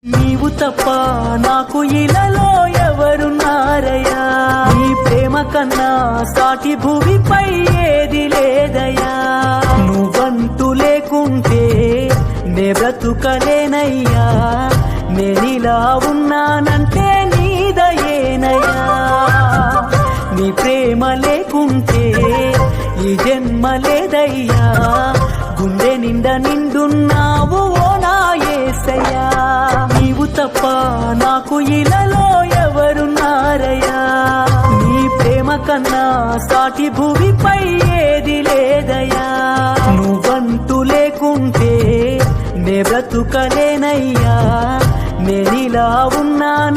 నీవు తప్ప నాకు ఇలాలో ఎవరున్నారయ్యా, నీ ప్రేమ కన్నా సాటి భూమిపై ఏది లేదయ్యా. నువ్వంటూ లేకుంటే నే బ్రతుకలేనయ్యా, నేనిలా ఉన్నానంటే నీదయేనయ్యా. నీ ప్రేమ లేకుంటే ఈ జన్మ లేదయ్యా, గుండె నిండా నిండున్నావు ఓ నా యేసయ్యా. నీవు తప్ప నాకు ఇలాలో ఎవరున్నారయ్యా, నీ ప్రేమ కన్నా సాటి భూమిపై ఏది లేదయ్యా. నువ్వంటూ లేకుంటే నే బ్రతుకలేనయ్యా, నేనిలా ఉన్నాను